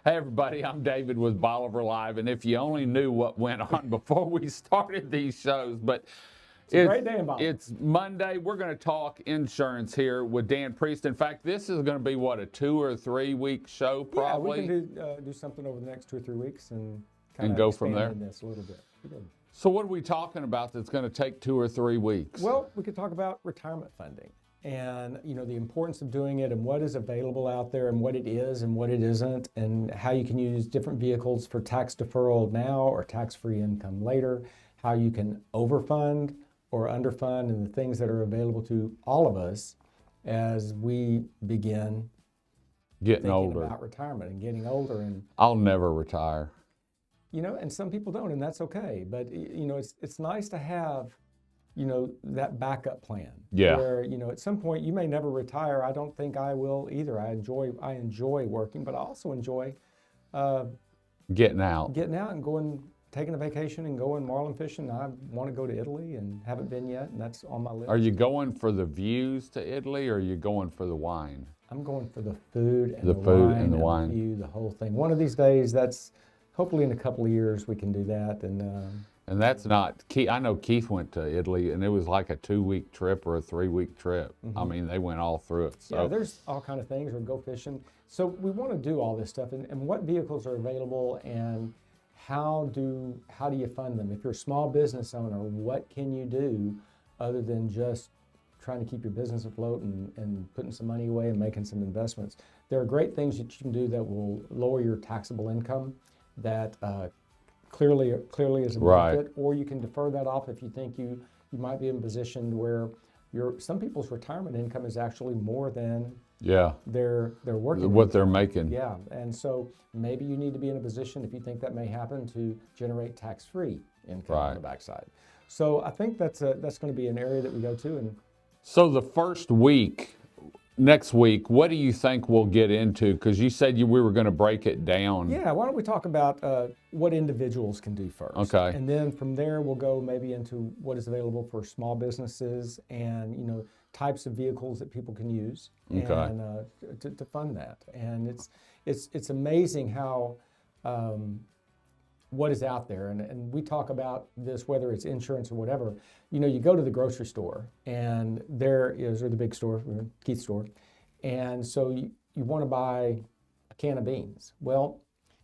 Hey everybody, I'm David with Bolivar Live, and if you only knew what went on before we started these shows, but it's a great day in Bolivar. It's Monday. We're going to talk insurance here with Dan Priest. In fact, this is going to be, what, a 2 or 3 week show probably? Yeah, we can do something over the next 2 or 3 weeks and kind of go from there. expand this a little bit. So what are we talking about that's going to take 2 or 3 weeks? Well, we could talk about retirement funding and, you know, the importance of doing it and what is available out there and what it is and what it isn't, and how you can use different vehicles for tax deferral now or tax-free income later, how you can overfund or underfund, and the things that are available to all of us as we begin getting older, about retirement and getting older. And I'll never retire. You know, and some people don't, and that's okay. But, you know, it's nice to have, you know, that backup plan. Yeah. Where, you know, at some point you may never retire. I don't think I will either. I enjoy working, but I also enjoy getting out and going, taking a vacation and going marlin fishing. I want to go to Italy and haven't been yet, and that's on my list. Are you going for the views to Italy, or are you going for the wine? I'm going for the food and the wine, the view, the whole thing. One of these days, that's hopefully in a couple of years we can do that. And that's not Keith. I know Keith went to Italy, and it was like a 2-week trip or a 3-week trip. Mm-hmm. I mean, they went all through it. So. Yeah, there's all kind of things, or go fishing. So we want to do all this stuff, and what vehicles are available, and how do you fund them? If you're a small business owner, what can you do other than just trying to keep your business afloat and putting some money away and making some investments? There are great things that you can do that will lower your taxable income. That clearly is a benefit, right. Or you can defer that off if you think you might be in a position where some people's retirement income is actually more than their working what income. They're making. Yeah, and so maybe you need to be in a position, if you think that may happen, to generate tax-free income on the backside. So I think that's going to be an area that we go to. And so the first week. Next week, what do you think we'll get into? Because you said we were going to break it down. Yeah, why don't we talk about what individuals can do first? Okay. And then from there, we'll go maybe into what is available for small businesses and, you know, types of vehicles that people can use and to fund that. And it's amazing how what is out there. And we talk about this, whether it's insurance or whatever. You know, you go to the grocery store, and or the big store, Keith's store, and so you want to buy a can of beans. Well,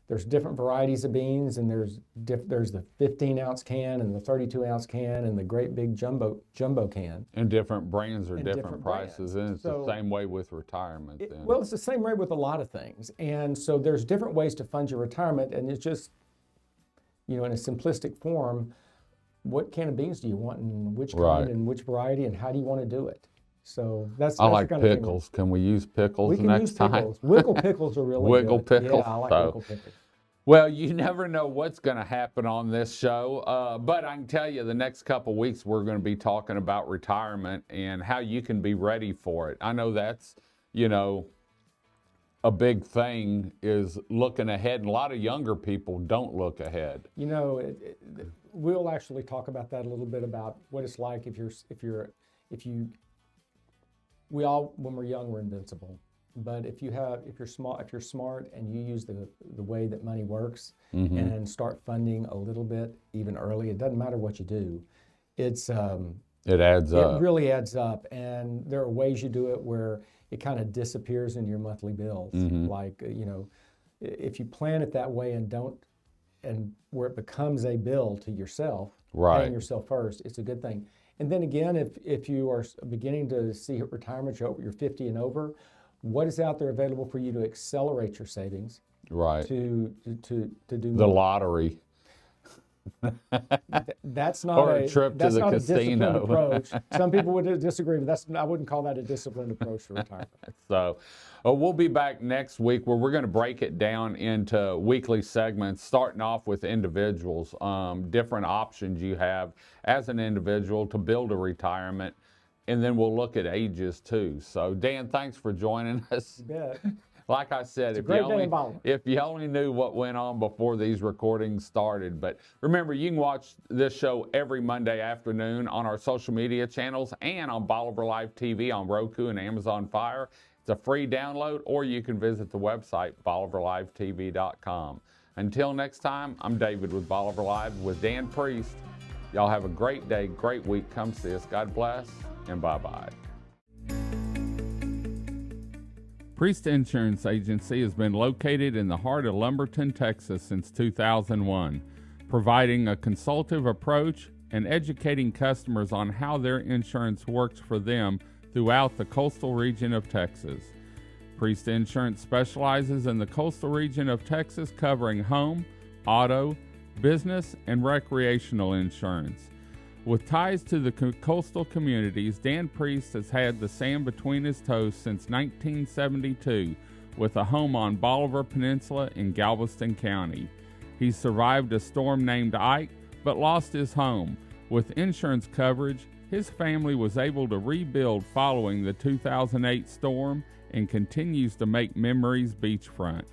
there's different varieties of beans, and there's the 15-ounce can and the 32-ounce can and the great big jumbo can. And different brands are different prices, and it's the same way with retirement. Well, it's the same way with a lot of things. And so there's different ways to fund your retirement, and it's just, you know, in a simplistic form, what can of beans do you want, and which kind and which variety, and how do you want to do it? So that's I like pickles. Can we use pickles next time? Pickles. Wiggle pickles are really Wiggle good. pickles. Yeah, I like wiggle pickles. Well, you never know what's going to happen on this show, but I can tell you the next couple of weeks we're going to be talking about retirement and how you can be ready for it. I know that's, you know, a big thing is looking ahead, and a lot of younger people don't look ahead. You know, we'll actually talk about that a little bit, about what it's like we all, when we're young, we're invincible. But if you're smart and you use the way that money works and start funding a little bit even early, it doesn't matter what you do. It adds up. It really adds up, and there are ways you do it where it kind of disappears in your monthly bills. Like, you know, if you plan it that way and where it becomes a bill to yourself, paying yourself first, it's a good thing. And then again, if you are beginning to see retirement, you're 50 and over, what is out there available for you to accelerate your savings? To do the lottery. That's not a trip to the casino. Approach. Some people would disagree, but I wouldn't call that a disciplined approach to retirement. So we'll be back next week where we're going to break it down into weekly segments, starting off with individuals, different options you have as an individual to build a retirement, and then we'll look at ages too. So Dan, thanks for joining us. You bet. Like I said, It's a great day in Bolivar. if you only knew what went on before these recordings started. But remember, you can watch this show every Monday afternoon on our social media channels and on Bolivar Live TV on Roku and Amazon Fire. It's a free download, or you can visit the website, BolivarLiveTV.com. Until next time, I'm David with Bolivar Live with Dan Priest. Y'all have a great day, great week. Come see us. God bless, and bye-bye. Priest Insurance Agency has been located in the heart of Lumberton, Texas since 2001, providing a consultative approach and educating customers on how their insurance works for them throughout the coastal region of Texas. Priest Insurance specializes in the coastal region of Texas, covering home, auto, business, and recreational insurance. With ties to the coastal communities, Dan Priest has had the sand between his toes since 1972, with a home on Bolivar Peninsula in Galveston County. He survived a storm named Ike, but lost his home. With insurance coverage, his family was able to rebuild following the 2008 storm and continues to make memories beachfront.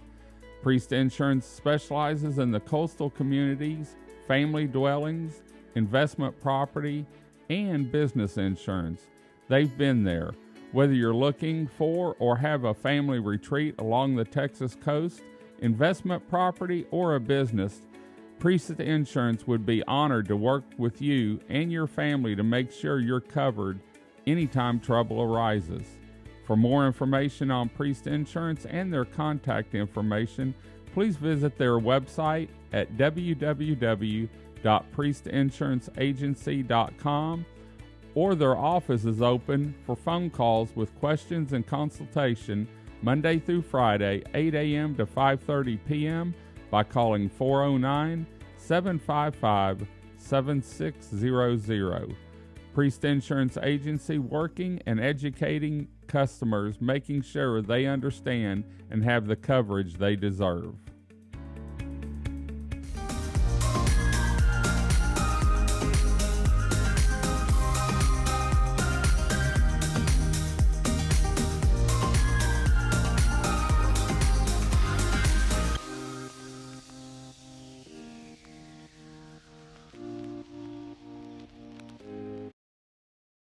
Priest Insurance specializes in the coastal communities, family dwellings, investment property, and business insurance. They've been there. Whether you're looking for or have a family retreat along the Texas coast, investment property, or a business, Priest Insurance would be honored to work with you and your family to make sure you're covered anytime trouble arises. For more information on Priest Insurance and their contact information, please visit their website at www.priestinsuranceagency.com, or their office is open for phone calls with questions and consultation Monday through Friday, 8 a.m. to 5:30 p.m. by calling 409-755-7600. Priest Insurance Agency, working and educating customers, making sure they understand and have the coverage they deserve.